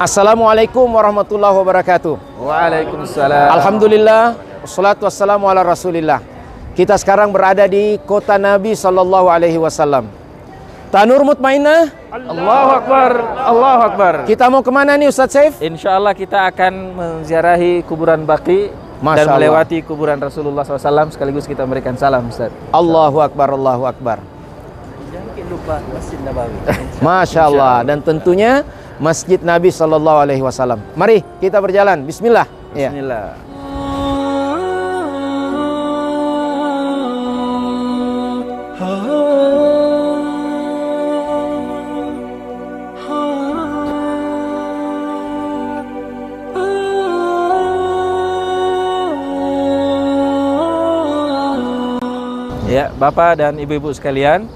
Assalamualaikum warahmatullahi wabarakatuh. Waalaikumsalam. Alhamdulillah, wassalatu wassalamu ala rasulillah. Kita sekarang berada di kota Nabi sallallahu alaihi wasallam. Tanur Mutmainah. Allahu Akbar, Allahu Akbar. Kita mau kemana nih Ustaz Saif? Insyaallah kita akan menziarahi kuburan Baqi dan melewati kuburan Rasulullah SAW, sekaligus kita memberikan salam, Ustaz. Allahu Akbar, Allahu Akbar. Jangan lupa Masjid Nabawi. Masya Allah. Dan tentunya Masjid Nabi sallallahu alaihi wasallam. Mari kita berjalan. Bismillah. Bismillah. Ya, Bapak dan Ibu-ibu sekalian,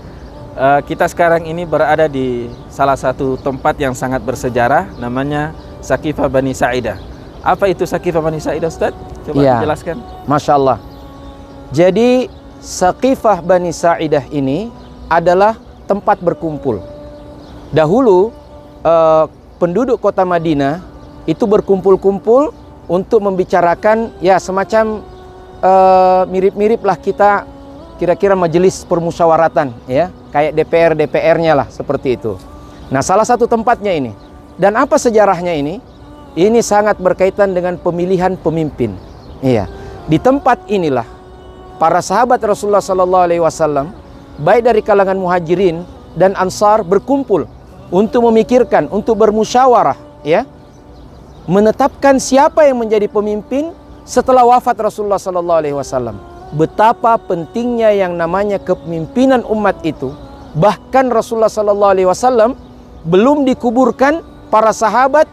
kita sekarang ini berada di salah satu tempat yang sangat bersejarah, namanya Saqifah Bani Sa'idah. Apa itu Saqifah Bani Sa'idah, Ustaz? Coba dijelaskan. Masya Allah. Jadi Saqifah Bani Sa'idah ini adalah tempat berkumpul. Dahulu penduduk kota Madinah itu berkumpul-kumpul untuk membicarakan ya semacam mirip-mirip lah kita kira-kira majelis permusyawaratan ya, kayak DPR-nya lah seperti itu. Nah, salah satu tempatnya ini. Dan apa sejarahnya ini? Ini sangat berkaitan dengan pemilihan pemimpin. Iya. Di tempat inilah para sahabat Rasulullah sallallahu alaihi wasallam baik dari kalangan Muhajirin dan Ansar berkumpul untuk memikirkan, untuk bermusyawarah ya, menetapkan siapa yang menjadi pemimpin setelah wafat Rasulullah sallallahu alaihi wasallam. Betapa pentingnya yang namanya kepemimpinan umat itu. Bahkan Rasulullah sallallahu alaihi wasallam belum dikuburkan, para sahabat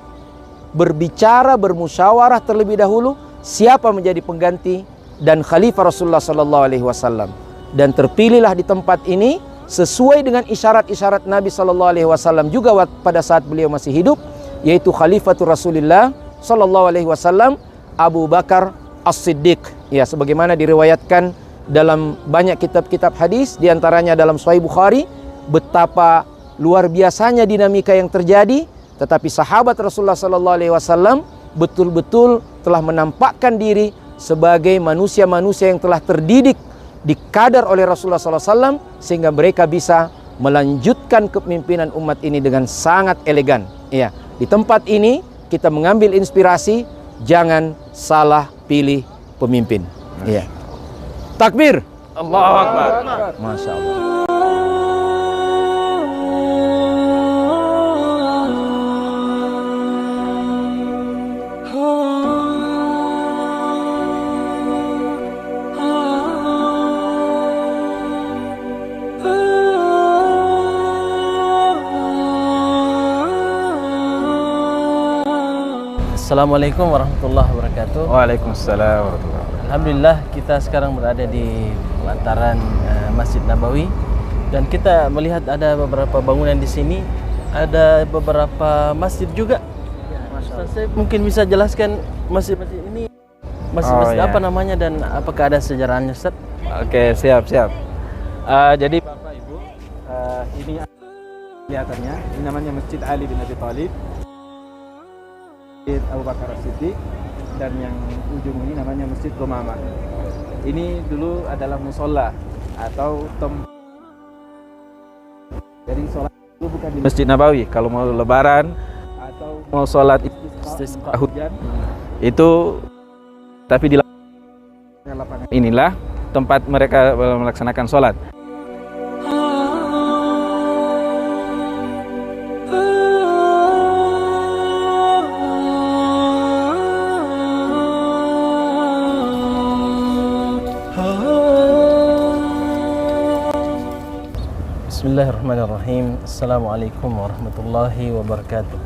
berbicara, bermusyawarah terlebih dahulu siapa menjadi pengganti dan khalifah Rasulullah sallallahu alaihi wasallam. Dan terpilihlah di tempat ini sesuai dengan isyarat-isyarat Nabi sallallahu alaihi wasallam juga pada saat beliau masih hidup, yaitu khalifatul Rasulullah sallallahu alaihi wasallam Abu Bakar As-Siddiq. Ya, sebagaimana diriwayatkan dalam banyak kitab-kitab hadis, diantaranya dalam Sahih Bukhari, betapa luar biasanya dinamika yang terjadi, tetapi sahabat Rasulullah sallallahu alaihi wasallam betul-betul telah menampakkan diri sebagai manusia-manusia yang telah terdidik, dikadar oleh Rasulullah sallallahu alaihi wasallam, sehingga mereka bisa melanjutkan kepemimpinan umat ini dengan sangat elegan. Ya, di tempat ini kita mengambil inspirasi, jangan salah pilih pemimpin. Iya. Takbir. Allahu Akbar. Masya Allah. Assalamualaikum warahmatullahi wabarakatuh. Waalaikumsalam warahmatullahi wabarakatuh. Alhamdulillah kita sekarang berada di pelataran Masjid Nabawi dan kita melihat ada beberapa bangunan di sini, ada beberapa masjid juga. Ustaz, saya mungkin bisa jelaskan masjid-masjid ini masjid-masjid apa namanya dan apakah ada sejarahnya, Ustaz? Oke, siap. Jadi Bapak Ibu, ini kelihatannya ini namanya Masjid Ali bin Abi Thalib, Masjid Abu Bakar As-Siddiq, dan yang ujung ini namanya Masjid Qumamah. Ini dulu adalah musola atau tempat. Jadi sholat itu bukan di Masjid Nabawi. Kalau mau lebaran atau mau sholat istisqa hujan itu, tapi di lapangan inilah tempat mereka melaksanakan sholat. Bismillahirrahmanirrahim. Assalamualaikum warahmatullahi wabarakatuh.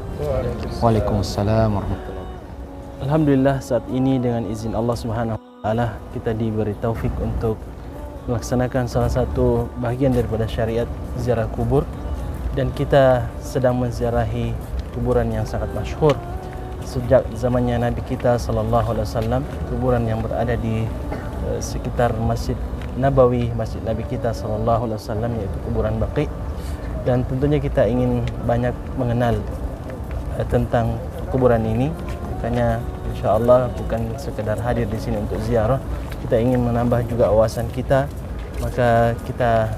Waalaikumsalam warahmatullahi wabarakatuh. Alhamdulillah, saat ini dengan izin Allah Subhanahu wa taala kita diberi taufik untuk melaksanakan salah satu bagian daripada syariat ziarah kubur, dan kita sedang menziarahi kuburan yang sangat masyhur sejak zamannya Nabi kita sallallahu alaihi wasallam, kuburan yang berada di sekitar Masjid Nabawi, Masjid Nabi kita sallallahu alaihi wasallam, yaitu kuburan Baqi. Dan tentunya kita ingin banyak mengenal tentang kuburan ini. Makanya insya Allah bukan sekedar hadir di sini untuk ziarah, kita ingin menambah juga wawasan kita. Maka kita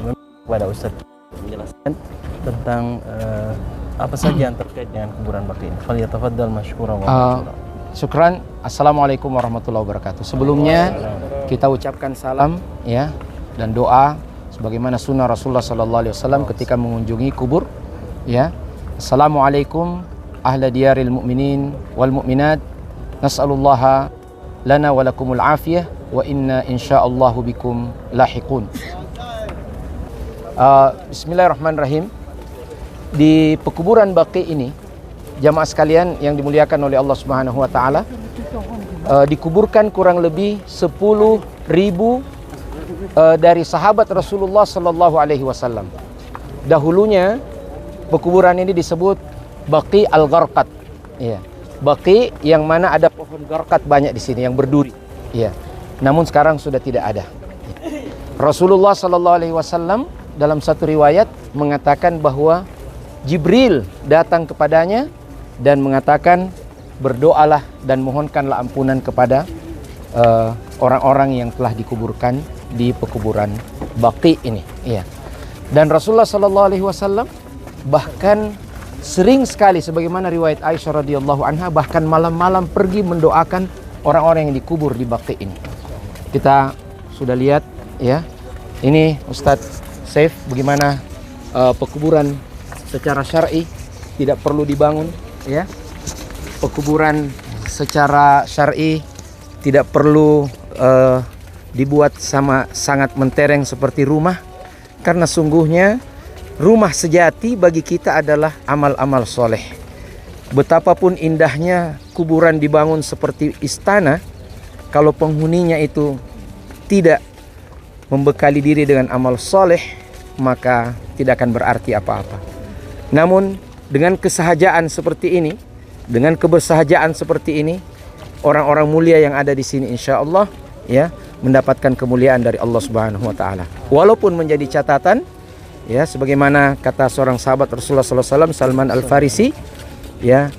meminta kepada Ustadz menjelaskan tentang apa saja yang terkait dengan kuburan baqi ini. Falyatafaddal mashkuran wa ma'juran. Syukran. Assalamualaikum warahmatullahi wabarakatuh. Sebelumnya kita ucapkan salam ya dan doa sebagaimana sunnah Rasulullah sallallahu alaihi wasallam ketika mengunjungi kubur ya. Assalamualaikum ahla diyaril mu'minin wal mu'minat. Nas'alullaha lana wa lakumul afiyah wa inna insyaallahu bikum lahiqun. Bismillahirrahmanirrahim. Di pekuburan Baqi ini, jamaah sekalian yang dimuliakan oleh Allah Subhanahu wa taala, dikuburkan kurang lebih 10.000 dari sahabat Rasulullah sallallahu alaihi wasallam. Dahulunya pekuburan ini disebut Baqi Al-Gharqad. Ya. Baqi yang mana ada pohon gharqad banyak di sini yang berduri. Ya. Namun sekarang sudah tidak ada. Rasulullah sallallahu alaihi wasallam dalam satu riwayat mengatakan bahwa Jibril datang kepadanya dan mengatakan, berdoalah dan mohonkanlah ampunan kepada orang-orang yang telah dikuburkan di pekuburan Baqi ini. Ya. Dan Rasulullah sallallahu alaihi wasallam bahkan sering sekali sebagaimana riwayat Aisyah radhiyallahu anha bahkan malam-malam pergi mendoakan orang-orang yang dikubur di Baqi ini. Kita sudah lihat ya. Ini Ustadz Saif bagaimana pekuburan secara syar'i tidak perlu dibangun ya. Pekuburan secara syar'i tidak perlu dibuat sangat mentereng seperti rumah, karena sungguhnya rumah sejati bagi kita adalah amal-amal soleh. Betapapun indahnya kuburan dibangun seperti istana, kalau penghuninya itu tidak membekali diri dengan amal soleh, maka tidak akan berarti apa-apa. Namun dengan kesahajaan seperti ini, dengan kebersahajaan seperti ini, orang-orang mulia yang ada di sini insya Allah ya mendapatkan kemuliaan dari Allah Subhanahu wa taala. Walaupun menjadi catatan ya, sebagaimana kata seorang sahabat Rasulullah SAW, Salman Al-Farisi, ya,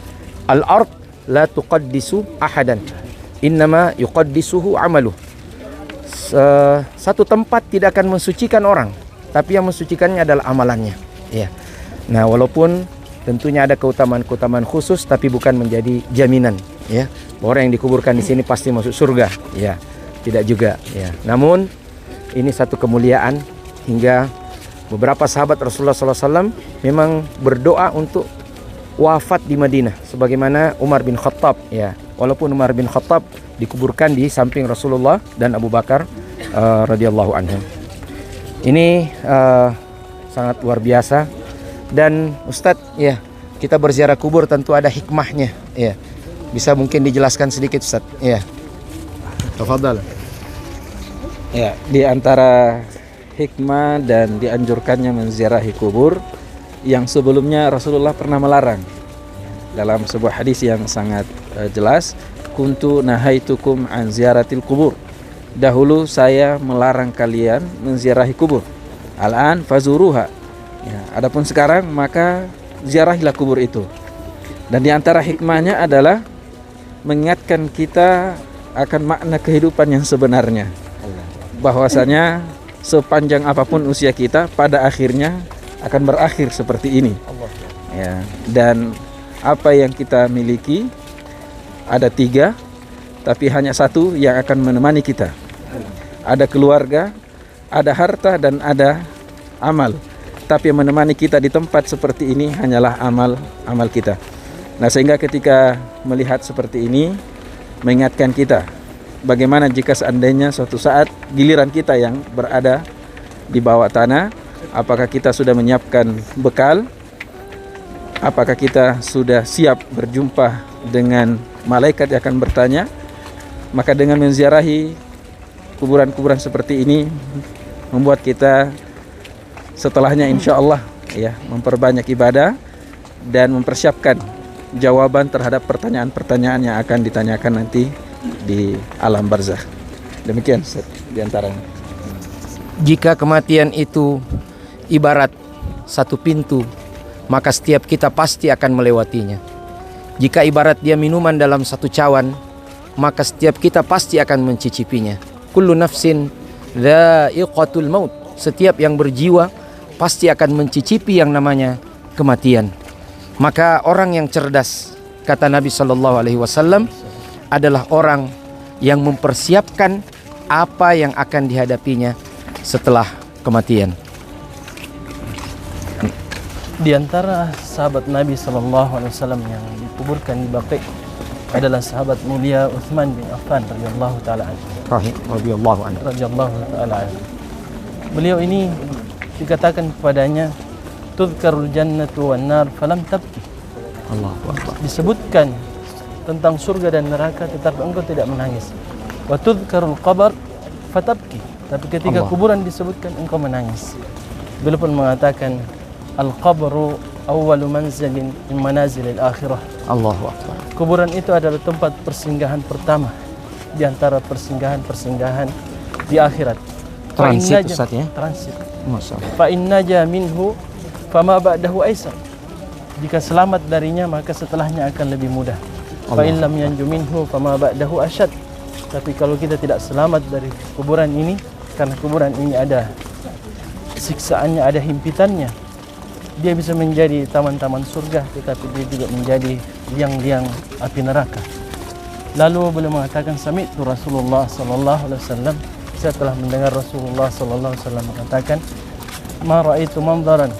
al-ard la tuqaddisu ahadan, innama yuqaddisuhu amaluh. Satu tempat tidak akan mensucikan orang, tapi yang mensucikannya adalah amalannya. Ya. Nah, walaupun tentunya ada keutamaan-keutamaan khusus, tapi bukan menjadi jaminan, ya, orang yang dikuburkan di sini pasti masuk surga. Ya, tidak juga. Ya. Namun ini satu kemuliaan hingga beberapa sahabat Rasulullah SAW memang berdoa untuk wafat di Madinah, sebagaimana Umar bin Khattab. Ya, walaupun Umar bin Khattab dikuburkan di samping Rasulullah dan Abu Bakar radhiyallahu anhu. Ini sangat luar biasa. Dan Ustadz, ya, kita berziarah kubur tentu ada hikmahnya. Ya, bisa mungkin dijelaskan sedikit Ustadz. Ya, tafadhal. Ya, di antara hikmah dan dianjurkannya menziarahi kubur yang sebelumnya Rasulullah pernah melarang dalam sebuah hadis yang sangat jelas, kuntu nahaitukum an ziaratil kubur, dahulu saya melarang kalian menziarahi kubur, al-an fazuruha, ya, adapun sekarang maka ziarahilah kubur itu. Dan di antara hikmahnya adalah mengingatkan kita akan makna kehidupan yang sebenarnya, bahwasanya sepanjang apapun usia kita, pada akhirnya akan berakhir seperti ini. Ya, dan apa yang kita miliki ada 3, tapi hanya 1 yang akan menemani kita. Ada keluarga, ada harta, dan ada amal. Tapi yang menemani kita di tempat seperti ini hanyalah amal kita. Nah, sehingga ketika melihat seperti ini, mengingatkan kita bagaimana jika seandainya suatu saat giliran kita yang berada di bawah tanah, apakah kita sudah menyiapkan bekal? Apakah kita sudah siap berjumpa dengan malaikat yang akan bertanya? Maka dengan menziarahi kuburan-kuburan seperti ini membuat kita setelahnya insya Allah ya memperbanyak ibadah dan mempersiapkan jawaban terhadap pertanyaan-pertanyaan yang akan ditanyakan nanti di alam barzakh. Demikian diantaranya. Jika kematian itu ibarat satu pintu, maka setiap kita pasti akan melewatinya. Jika ibarat dia minuman dalam satu cawan, maka setiap kita pasti akan mencicipinya. Kullu nafsin dha'iqatul maut. Setiap yang berjiwa pasti akan mencicipi yang namanya kematian. Maka orang yang cerdas, kata Nabi SAW, adalah orang yang mempersiapkan apa yang akan dihadapinya setelah kematian. Di antara sahabat Nabi SAW yang dikuburkan di Baqi adalah sahabat mulia Utsman bin Affan radhiyallahu taala anhu. Radhiyallahu taala anhu. Beliau ini dikatakan kepadanya, "Tudhkarul jannatu wan nar falam tabki." Allahu Akbar. Disebutkan tentang surga dan neraka tetapi engkau tidak menangis. Wa tudhkarul qabr fatabki. Tapi ketika Allah. kuburan disebutkan engkau menangis. Beliau pun mengatakan, "Al-qabru awwalu manzilin min manazilil akhirah." Allahu Akbar. Kuburan itu adalah tempat persinggahan pertama di antara persinggahan-persinggahan di akhirat. Transit, Ustaz, ya? Transit. Masya Allah. Fa inna ja minhu fama ba'dahu aisar. Jika selamat darinya maka setelahnya akan lebih mudah. Fa in lam yanju minhu fama ba'dahu asyad. Tapi kalau kita tidak selamat dari kuburan ini, karena kuburan ini ada siksaannya, ada himpitannya, dia bisa menjadi taman-taman surga, tetapi dia juga menjadi liang-liang api neraka. Lalu beliau mengatakan, sami'tu Rasulullah sallallahu alaihi wasallam, saya telah mendengar Rasulullah sallallahu alaihi wasallam mengatakan, ma ra'aitu manzaran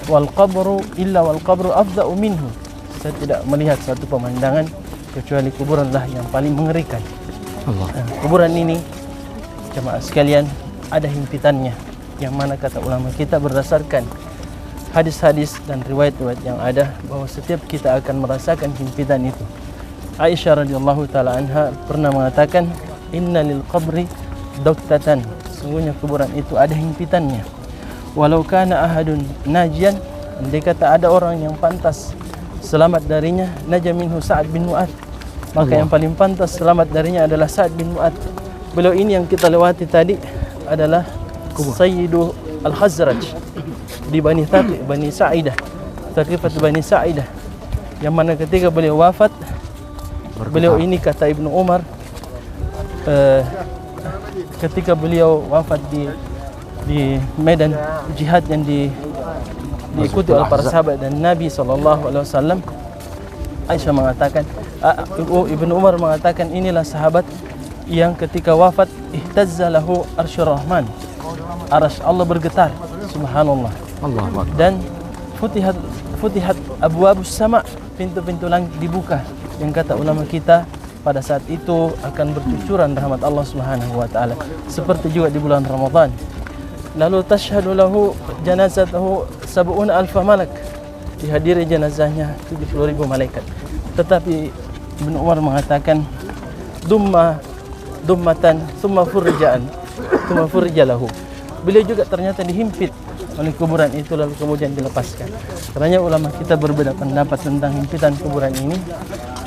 wal qabru illa wal qabru afda'u minhu. Saya tidak melihat satu pemandangan kecuali kuburanlah yang paling mengerikan. Kuburan ini, jemaah sekalian, ada himpitannya, yang mana kata ulama kita berdasarkan hadis-hadis dan riwayat-riwayat yang ada bahwa setiap kita akan merasakan himpitan itu. Aisyah radhiyallahu taala anha pernah mengatakan, inna lil qabri daktatan, sungguhnya kuburan itu ada himpitannya. Walau kana ahadun najian, andai kata ada orang yang pantas selamat darinya, naja minhu Sa'ad bin Mu'adz, maka yang paling pantas selamat darinya adalah Sa'ad bin Mu'adz. Beliau ini yang kita lewati tadi adalah Sayyidu Al-Khazraj di Bani Thaqif, Bani Sa'idah, Thaqifat Bani Sa'idah, yang mana ketika beliau wafat, beliau ini kata Ibnu Umar, ketika beliau wafat di medan jihad yang diikuti oleh para sahabat dan Nabi SAW, Aisyah mengatakan, Ibnu Umar mengatakan, inilah sahabat yang ketika wafat ihtazza lahu arsyur rahman, arasy Allah bergetar, subhanallah. Dan futihat abwabus sama, pintu-pintu langit dibuka, yang kata ulama kita pada saat itu akan bercucuran rahmat Allah Subhanahu wa taala, seperti juga di bulan Ramadan. Lalu tashhadu lahu janazatahu 70,000 malak, dihadiri jenazahnya 70,000 malaikat. Tetapi Ibnu Umar mengatakan, dummatan thumma furija lahu. Beliau juga ternyata dihimpit oleh kuburan itu lalu kemudian dilepaskan. Karena ulama kita berbeda pendapat tentang himpitan kuburan ini.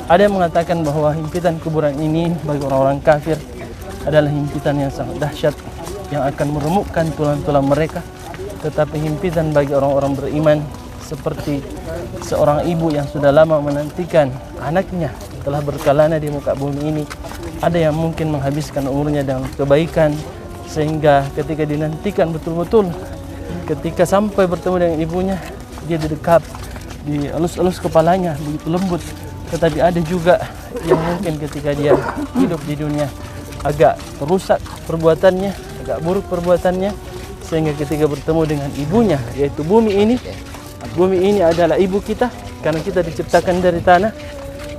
Ada yang mengatakan bahwa himpitan kuburan ini bagi orang-orang kafir adalah himpitan yang sangat dahsyat, yang akan meremukkan tulang-tulang mereka. Tetapi himpitan bagi orang-orang beriman, seperti seorang ibu yang sudah lama menantikan anaknya telah berkelana di muka bumi ini, ada yang mungkin menghabiskan umurnya dengan kebaikan, sehingga ketika dinantikan betul-betul, ketika sampai bertemu dengan ibunya, dia didekap, dielus-elus kepalanya begitu lembut. Tetapi ada juga yang mungkin ketika dia hidup di dunia agak rusak perbuatannya, agak buruk perbuatannya, sehingga ketika bertemu dengan ibunya, yaitu bumi ini adalah ibu kita, karena kita diciptakan dari tanah,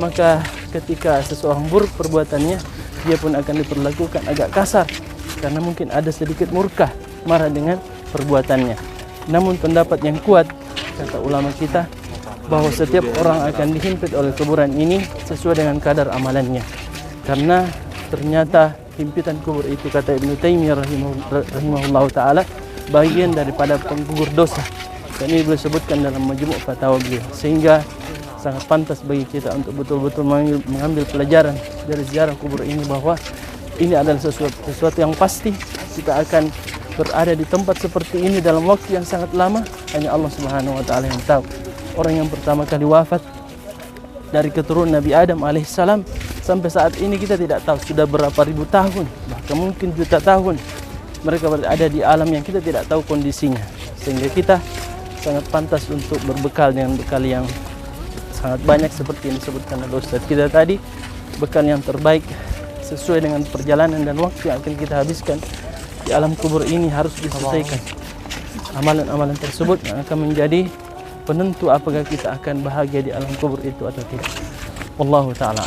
maka ketika seseorang buruk perbuatannya, dia pun akan diperlakukan agak kasar, karena mungkin ada sedikit murka, marah dengan perbuatannya. Namun pendapat yang kuat, kata ulama kita, bahwa setiap orang akan dihimpit oleh kuburan ini sesuai dengan kadar amalannya. Karena ternyata himpitan kubur itu, kata Ibnu Taimiyah rahimahullah ta'ala, bagian daripada penggugur dosa. Dan ini beliau sebutkan dalam Majmu' Fatawa beliau. Sehingga sangat pantas bagi kita untuk betul-betul mengambil pelajaran dari ziarah kubur ini, bahwa ini adalah sesuatu yang pasti kita akan berada di tempat seperti ini dalam waktu yang sangat lama. Hanya Allah Subhanahu wa taala yang tahu. Orang yang pertama kali wafat dari keturunan Nabi Adam alaihissalam sampai saat ini kita tidak tahu sudah berapa ribu tahun, bahkan mungkin juta tahun mereka berada di alam yang kita tidak tahu kondisinya, sehingga kita sangat pantas untuk berbekal dengan bekal yang sangat banyak seperti yang disebutkan oleh Ustaz kita tadi, bekal yang terbaik sesuai dengan perjalanan dan waktu yang akan kita habiskan di alam kubur ini harus diselesaikan. Amalan-amalan tersebut yang akan menjadi penentu apakah kita akan bahagia di alam kubur itu atau tidak. Wallahu ta'ala.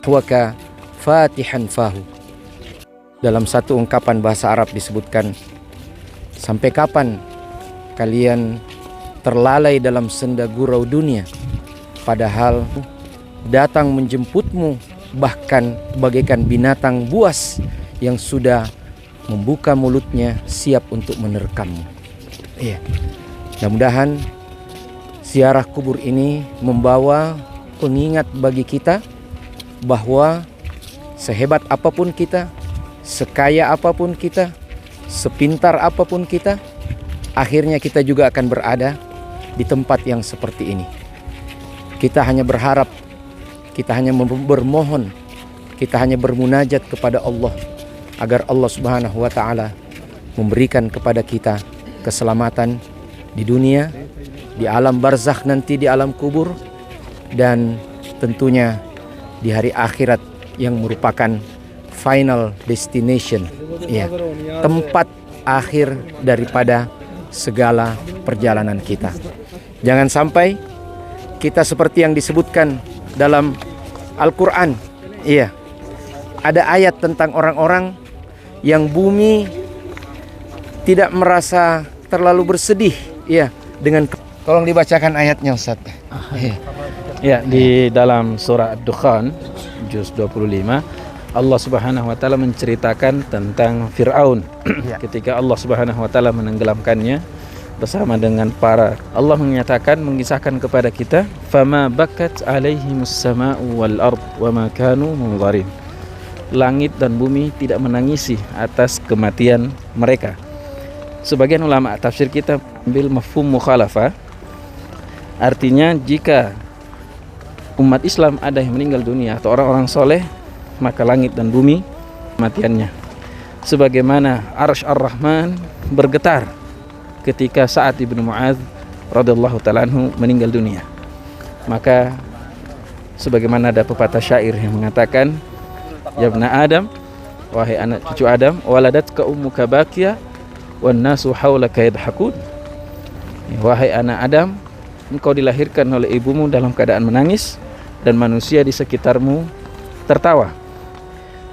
Waka fatihan fahu. Dalam satu ungkapan bahasa Arab disebutkan, sampai kapan kalian terlalai dalam senda gurau dunia, padahal datang menjemputmu bahkan bagaikan binatang buas yang sudah membuka mulutnya siap untuk menerkammu. Iya. Mudah-mudahan ziarah kubur ini membawa pengingat bagi kita bahwa sehebat apapun kita, sekaya apapun kita, sepintar apapun kita, akhirnya kita juga akan berada di tempat yang seperti ini. Kita hanya berharap, kita hanya bermohon, kita hanya bermunajat kepada Allah agar Allah Subhanahu wa taala memberikan kepada kita keselamatan di dunia, di alam barzakh nanti, di alam kubur, dan tentunya di hari akhirat yang merupakan final destination, ya, tempat akhir daripada segala perjalanan kita. Jangan sampai kita seperti yang disebutkan dalam Al-Quran, iya, ada ayat tentang orang-orang yang bumi tidak merasa terlalu bersedih, ya, dengan. Tolong dibacakan ayatnya, Ustaz. Ya, di dalam surah Ad-Dukhan juz 25 Allah Subhanahu wa taala menceritakan tentang Firaun ketika Allah Subhanahu wa taala menenggelamkannya bersama dengan para. Allah menyatakan, mengisahkan kepada kita, fama bakat alaihimus sama'u wal ard wa ma kanu munzarin. Langit dan bumi tidak menangisi atas kematian mereka. Sebagian ulama tafsir kita ambil mafhum mukhalafah, artinya jika umat Islam ada yang meninggal dunia atau orang-orang soleh, maka langit dan bumi kematiannya. Sebagaimana Arsy Ar-Rahman bergetar ketika Sa'ad ibn Mu'adz radhiyallahu ta'ala anhu meninggal dunia. Maka sebagaimana ada pepatah syair yang mengatakan, ya ibna Adam, wahai anak cucu Adam, waladatka ummuka bakiyah wan nasu haulaka yadhakun. Wahai anak Adam, engkau dilahirkan oleh ibumu dalam keadaan menangis dan manusia di sekitarmu tertawa.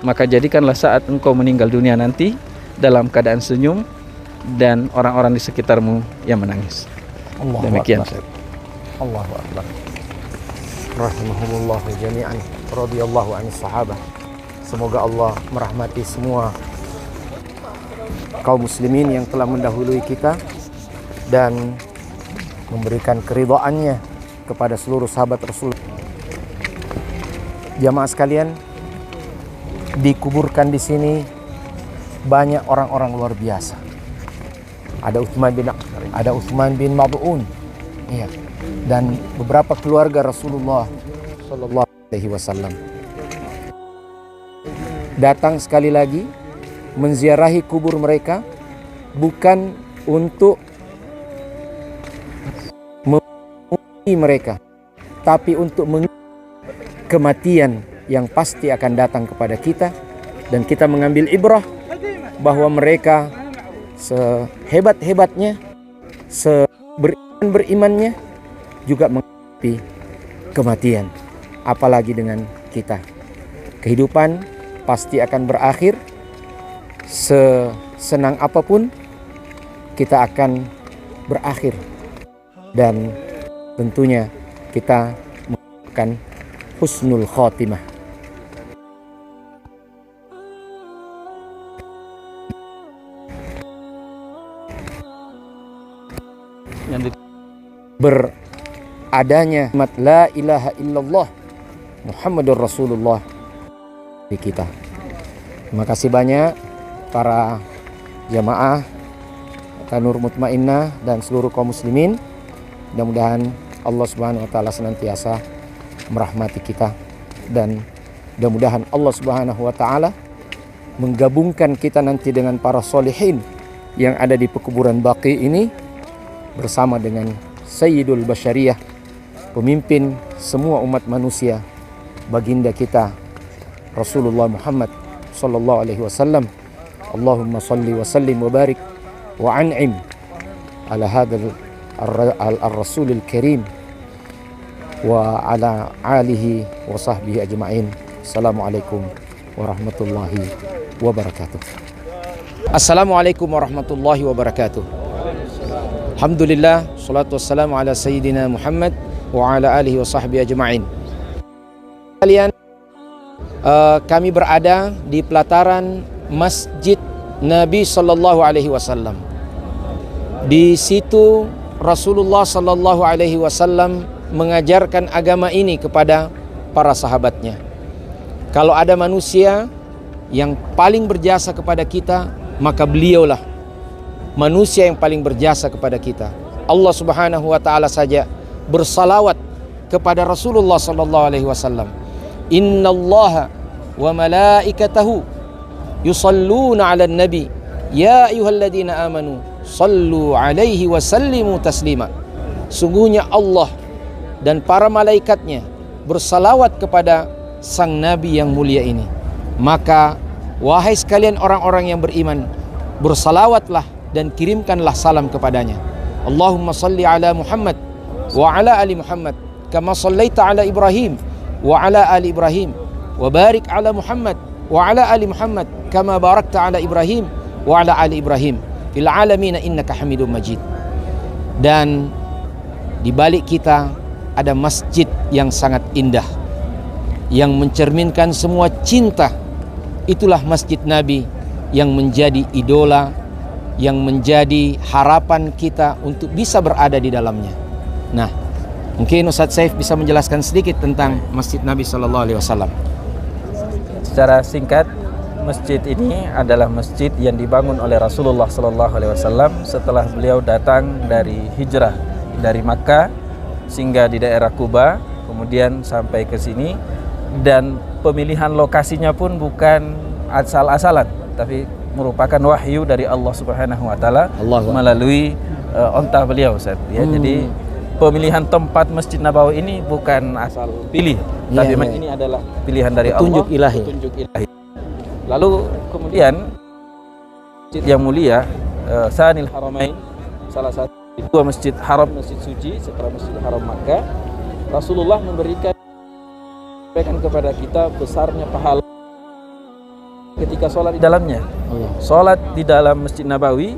Maka jadikanlah saat engkau meninggal dunia nanti dalam keadaan senyum dan orang-orang di sekitarmu yang menangis. Demikian. Allahu akbar. Rahimahumullah jami'an, radhiyallahu anhus sahabah. Semoga Allah merahmati semua kaum muslimin yang telah mendahului kita dan memberikan keridhaannya kepada seluruh sahabat Rasul. Jamaah sekalian, dikuburkan di sini banyak orang-orang luar biasa. Ada Utsman bin Mad'un, iya, dan beberapa keluarga Rasulullah sallallahu alaihi wasallam. Datang sekali lagi menziarahi kubur mereka bukan untuk memuji mereka, tapi untuk mengingat kematian yang pasti akan datang kepada kita, dan kita mengambil ibrah bahwa mereka sehebat-hebatnya, berimannya juga menghadapi kematian. Apalagi dengan kita, kehidupan pasti akan berakhir. Sesenang apapun kita akan berakhir, dan tentunya kita mengharapkan husnul khotimah. Beradanya la ilaha illallah Muhammadur Rasulullah di kita. Terima kasih banyak para jamaah Tanur Mutmainnah dan seluruh kaum muslimin. Mudah-mudahan Allah Subhanahu wa taala senantiasa merahmati kita, dan mudah-mudahan Allah Subhanahu wa taala menggabungkan kita nanti dengan para solihin yang ada di pekuburan Baqi ini bersama dengan Sayyidul Basyariyah, pemimpin semua umat manusia, baginda kita Rasulullah Muhammad sallallahu alaihi wasallam. Allahumma salli wa sallim wa barik wa an'im ala hadzal ar-rasulil karim wa ala alihi wa sahbihi ajma'in. Assalamualaikum warahmatullahi wabarakatuh. Assalamualaikum warahmatullahi wabarakatuh. Alhamdulillah, salatu wassalamu ala sayyidina Muhammad wa ala alihi wa sahbihi ajma'in. Kalian, kami berada di pelataran Masjid Nabi sallallahu alaihi wasallam. Di situ Rasulullah sallallahu alaihi wasallam mengajarkan agama ini kepada para sahabatnya. Kalau ada manusia yang paling berjasa kepada kita, maka beliaulah manusia yang paling berjasa kepada kita. Allah Subhanahu wa taala saja bersalawat kepada Rasulullah sallallahu alaihi wasallam. Innallaha wa malaikatahu yusalluna 'alan nabi ya ayyuhalladzina amanu sallu 'alaihi wa sallimu taslima. Sungguhnya Allah dan para malaikatnya bersalawat kepada sang nabi yang mulia ini. Maka wahai sekalian orang-orang yang beriman, bersalawatlah dan kirimkanlah salam kepadanya. Allahumma salli ala Muhammad wa ala ali Muhammad kama sallaita ala Ibrahim wa ala ali Ibrahim wa barik ala Muhammad wa ala ali Muhammad kama barakta ala Ibrahim wa ala ali Ibrahim fil alamin innaka Hamidum Majid. Dan di balik kita ada masjid yang sangat indah yang mencerminkan semua cinta. Itulah Masjid Nabi yang menjadi idola, yang menjadi harapan kita untuk bisa berada di dalamnya. Nah, mungkin Ustadz Saif bisa menjelaskan sedikit tentang Masjid Nabi sallallahu alaihi wasallam. Secara singkat, masjid ini adalah masjid yang dibangun oleh Rasulullah sallallahu alaihi wasallam setelah beliau datang dari hijrah dari Makkah singgah di daerah Kuba, kemudian sampai ke sini, dan pemilihan lokasinya pun bukan asal-asalan, tapi merupakan wahyu dari Allah Subhanahu wa taala melalui ontah beliau, Ustaz. Ya, jadi pemilihan tempat Masjid Nabawi ini bukan asal pilih, tapi memang ini adalah pilihan dari Allah, petunjuk ilahi. Lalu kemudian masjid yang mulia, Sanil Haramain, salah satu dua masjid haram, masjid suci setelah Masjidil Haram Makkah, Rasulullah memberikan kepada kita besarnya pahala ketika sholat di dalamnya. Sholat di dalam Masjid Nabawi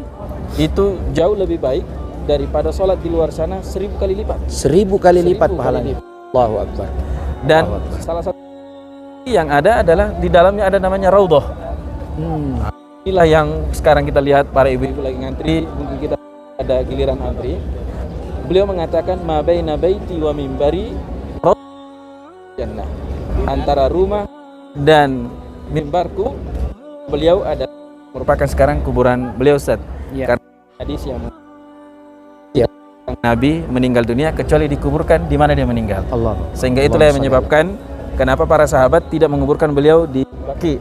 itu jauh lebih baik daripada sholat di luar sana 1000 kali lipat. 1000 kali lipat pahalanya. Allahu Akbar. Dan salah satu yang ada adalah di dalamnya ada namanya Raudhah. Inilah yang sekarang kita lihat para ibu-ibu lagi ngantri, mungkin kita ada giliran antri. Beliau mengatakan ma baina baiti wa mimbari jannah. Antara rumah dan mimbarku, beliau ada merupakan sekarang kuburan beliau, Ustaz. Karena hadis yang Nabi meninggal dunia kecuali dikuburkan di mana dia meninggal. Sehingga itulah yang menyebabkan kenapa para sahabat tidak menguburkan beliau di Baqi.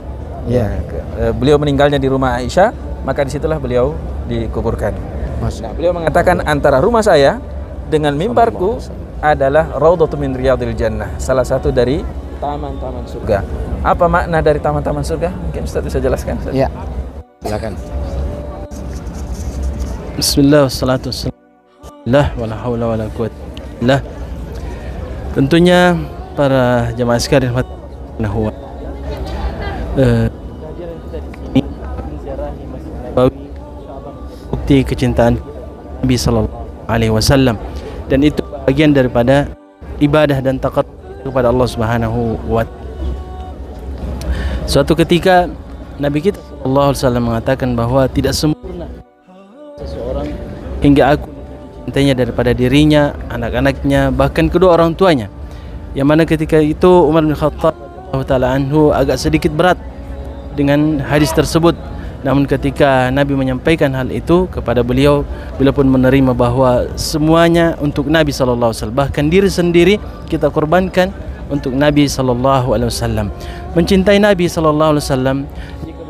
Beliau meninggalnya di rumah Aisyah, maka disitulah beliau dikuburkan. Nah, beliau mengatakan antara rumah saya dengan mimbarku adalah Raudhatun min Riyadil Jannah, salah satu dari taman-taman surga. Apa makna dari taman-taman surga? Mungkin Ustaz bisa jelaskan, Ustaz? Ya, silakan. Bismillah, wassalatu wassalamu wala haula wala quwwata illa billah. Tentunya para jamaah sekalian rahimahullah, bukti kecintaan Nabi sallallahu alaihi wasallam, dan itu bagian daripada ibadah dan taqarrub kepada Allah Subhanahu wa taala. Suatu ketika Nabi kita sallallahu alaihi wasallam mengatakan bahwa tidak sempurna seseorang hingga aku cintanya daripada dirinya, anak-anaknya, bahkan kedua orang tuanya. Yang mana ketika itu Umar bin Khattab radhiyallahu taala anhu agak sedikit berat dengan hadis tersebut. Namun ketika Nabi menyampaikan hal itu kepada beliau, beliau pun menerima bahwa semuanya untuk Nabi sallallahu alaihi wasallam. Bahkan diri sendiri kita korbankan untuk Nabi sallallahu alaihi wasallam. Mencintai Nabi sallallahu alaihi wasallam jika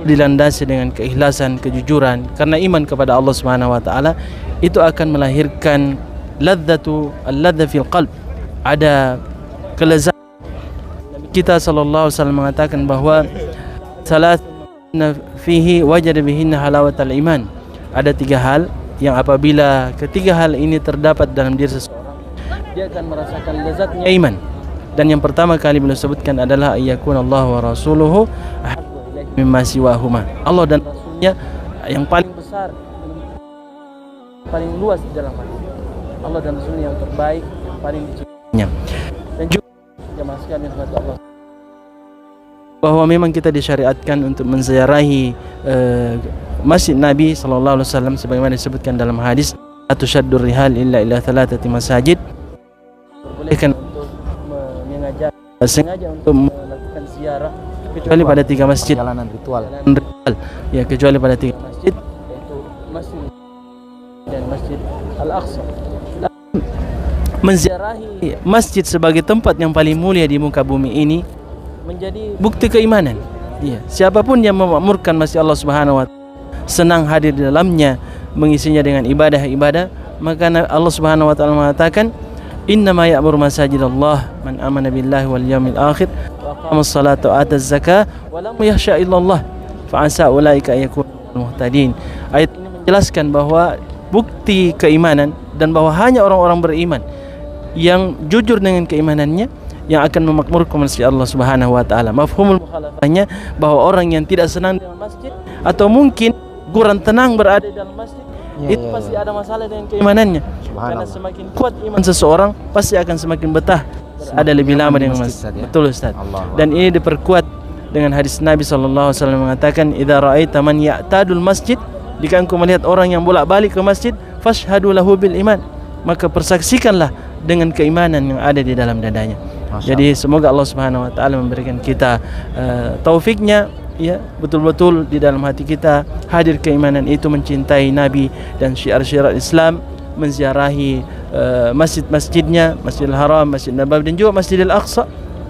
dilandasi dengan keikhlasan, kejujuran karena iman kepada Allah Subhanahu wa taala, itu akan melahirkan al-ladza fil qalb. Ada kelezatan. Nabi kita sallallahu alaihi wasallam mengatakan bahwa salat fihi wajada bihinna halawatal iman. Ada 3 hal yang apabila ketiga hal ini terdapat dalam diri seseorang, dia akan merasakan lezatnya iman. Dan yang pertama kali beliau sebutkan adalah ayyakun Allah wa rasuluhu ahabbu ilaihi mimma siwahuma. Allah dan Rasulnya yang paling besar, paling luas di dalam hati. Allah dan Rasulnya yang terbaik, yang paling dicintainya. Dan juga jemaah sekalian rahmat Allah, bahwa memang kita disyariatkan untuk menziarahi Masjid Nabi sallallahu alaihi wasallam sebagaimana disebutkan dalam hadis, atushaddur rihal illa ila thalathati masajid. Bolehkan untuk sengaja untuk melakukan ziarah kecuali pada 3 masjid. Perjalanan ritual. Ya, kecuali pada 3 masjid, yaitu Masjid dan Masjid Al-Aqsa. Menziarahi masjid sebagai tempat yang paling mulia di muka bumi ini menjadi bukti keimanan. Ya, siapapun yang memakmurkan masjid Allah Subhanahu wa taala, senang hadir di dalamnya, mengisinya dengan ibadah-ibadah, maka Allah Subhanahu wa taala mengatakan, innama ya'muru masajidallah man amana billahi wal yawmil akhir wa aqamas salata wa ataz zakah wa lam yakhsha illallah fa asa ulaika yakunul muhtadin. Ayat ini menjelaskan bahwa bukti keimanan dan bahwa hanya orang-orang beriman yang jujur dengan keimanannya yang akan memakmurkan masjid Allah Subhanahu wa taala. Mafhumul mukhalafahnya bahwa orang yang tidak senang dengan masjid atau mungkin kurang tenang berada di dalam masjid, itu pasti ada masalah dengan keimanannya. Karena semakin kuat iman seseorang, pasti akan semakin betah berada lebih lama dengan masjid. Betul Ustaz. Dan ini diperkuat dengan hadis Nabi sallallahu alaihi wasallam mengatakan, "Idza ra'aita man ya'tadul masjid," jika engkau melihat orang yang bolak-balik ke masjid, fashhadu lahu bil iman, maka persaksikanlah dengan keimanan yang ada di dalam dadanya. Jadi semoga Allah Subhanahu wa taala memberikan kita taufiknya, ya, betul-betul di dalam hati kita hadir keimanan itu, mencintai Nabi dan syiar-syiar Islam, menziarahi masjid-masjidnya, Masjidil Haram, Masjid Nabawi dan juga Masjidil Aqsa.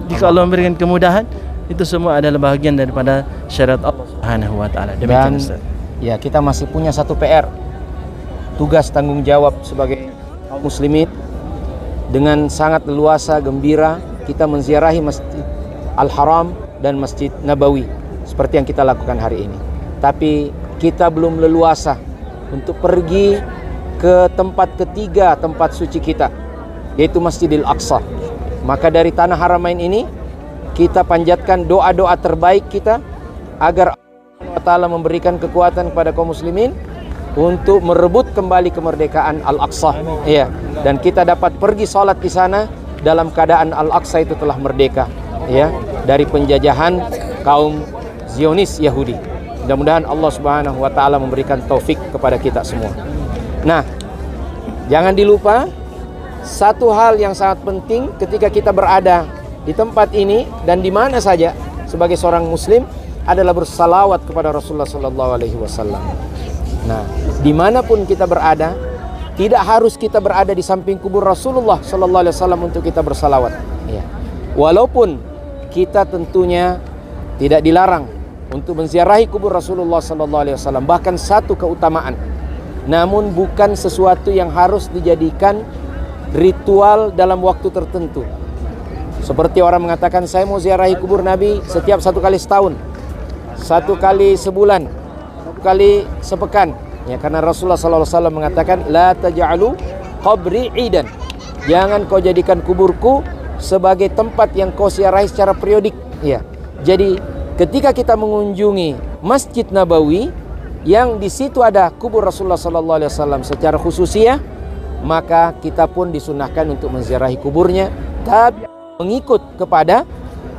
Jika Allah memberikan kemudahan, itu semua adalah bahagian daripada syariat Allah Subhanahu wa taala. Demikian Ustaz. Ya, kita masih punya satu PR. Tugas tanggung jawab sebagai kaum muslimin. Dengan sangat leluasa, gembira kita menziarahi Masjid Al-Haram dan Masjid Nabawi seperti yang kita lakukan hari ini. Tapi kita belum leluasa untuk pergi ke tempat ketiga, tempat suci kita, yaitu Masjidil Aqsa. Maka dari tanah Haramain ini kita panjatkan doa-doa terbaik kita agar Allah Ta'ala memberikan kekuatan kepada kaum muslimin untuk merebut kembali kemerdekaan Al-Aqsa. Ya, dan kita dapat pergi salat di sana dalam keadaan Al-Aqsa itu telah merdeka, ya, dari penjajahan kaum Zionis Yahudi. Mudah-mudahan Allah Subhanahu wa taala memberikan taufik kepada kita semua. Nah, jangan dilupa satu hal yang sangat penting ketika kita berada di tempat ini dan di mana saja sebagai seorang muslim adalah bersalawat kepada Rasulullah sallallahu alaihi wasallam. Nah, dimanapun kita berada, tidak harus kita berada di samping kubur Rasulullah sallallahu alaihi wasallam untuk kita bersalawat. Ya. Walaupun kita tentunya tidak dilarang untuk menziarahi kubur Rasulullah sallallahu alaihi wasallam, bahkan satu keutamaan. Namun bukan sesuatu yang harus dijadikan ritual dalam waktu tertentu. Seperti orang mengatakan, saya mau ziarahi kubur Nabi setiap 1 kali setahun, 1 kali sebulan, 1 kali sepekan. Ya, karena Rasulullah SAW mengatakan, la taj'alu qabri idan. Jangan kau jadikan kuburku sebagai tempat yang kau ziarahi secara periodik. Ya. Jadi ketika kita mengunjungi Masjid Nabawi yang di situ ada kubur Rasulullah SAW secara khususiyah, maka kita pun disunahkan untuk menziarahi kuburnya, tapi mengikut kepada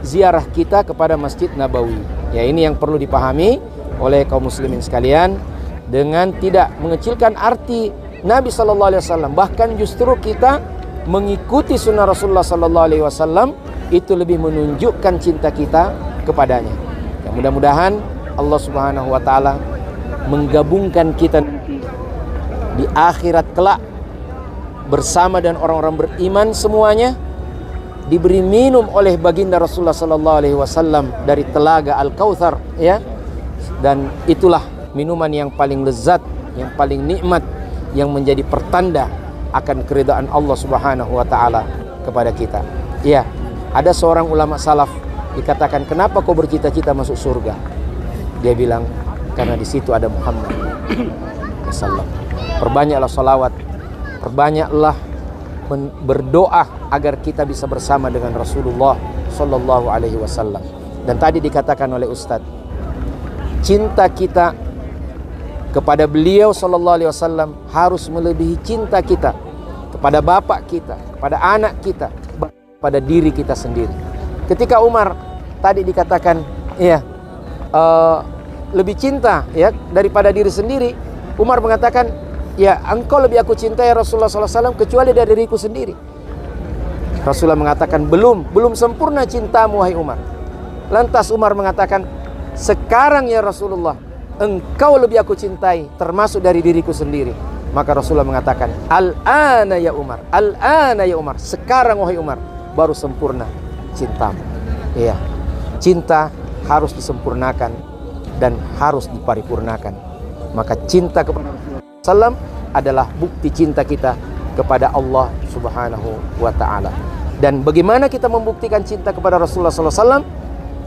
ziarah kita kepada Masjid Nabawi. Ya, ini yang perlu dipahami oleh kaum muslimin sekalian, dengan tidak mengecilkan arti Nabi sallallahu alaihi wasallam. Bahkan justru kita mengikuti sunnah Rasulullah sallallahu alaihi wasallam itu lebih menunjukkan cinta kita kepadanya. Ya, mudah-mudahan Allah Subhanahu wa taala menggabungkan kita di akhirat kelak bersama dan orang-orang beriman semuanya diberi minum oleh baginda Rasulullah sallallahu alaihi wasallam dari telaga Al-Kautsar, ya. Dan itulah minuman yang paling lezat, yang paling nikmat, yang menjadi pertanda akan keridhaan Allah Subhanahu wa taala kepada kita. Ya, ada seorang ulama salaf dikatakan, "Kenapa kau bercita-cita masuk surga?" Dia bilang, "Karena di situ ada Muhammad sallallahu. Perbanyaklah salawat, perbanyaklah berdoa agar kita bisa bersama dengan Rasulullah sallallahu alaihi wasallam. Dan tadi dikatakan oleh Ustadz, cinta kita kepada beliau sallallahu alaihi wasallam harus melebihi cinta kita kepada bapak kita, kepada anak kita, pada diri kita sendiri. Ketika Umar tadi dikatakan, ya, lebih cinta ya daripada diri sendiri, Umar mengatakan, ya, engkau lebih aku cintai Rasulullah SAW kecuali dari diriku sendiri. Rasulullah mengatakan, belum sempurna cintamu wahai Umar. Lantas Umar mengatakan, sekarang ya Rasulullah, engkau lebih aku cintai termasuk dari diriku sendiri. Maka Rasulullah mengatakan, al-ana ya Umar, al-ana ya Umar, sekarang wahai Umar baru sempurna cintamu. Iya, cinta harus disempurnakan dan harus diparipurnakan. Maka cinta kepada Rasulullah SAW adalah bukti cinta kita kepada Allah Subhanahu wa ta'ala. Dan bagaimana kita membuktikan cinta kepada Rasulullah SAW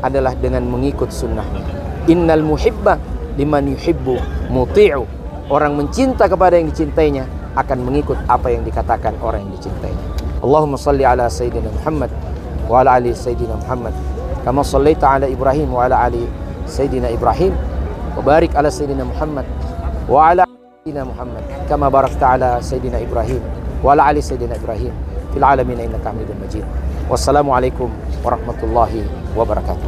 adalah dengan mengikut sunnahnya. Innal muhibba liman yuhibbu muti'u. Orang mencinta kepada yang dicintainya akan mengikut apa yang dikatakan orang yang dicintainya. Allahumma salli ala Sayyidina Muhammad wa ala ali Sayyidina Muhammad kama sallaita ala Ibrahim wa ala ali Sayyidina Ibrahim wa barik ala Sayyidina Muhammad wa ala Sayyidina Muhammad kama barakta ala Sayyidina Ibrahim wa ala ali Sayyidina Ibrahim fil alamin innaka Hamidum Majid. Wassalamu alaikum warahmatullahi wabarakatuh.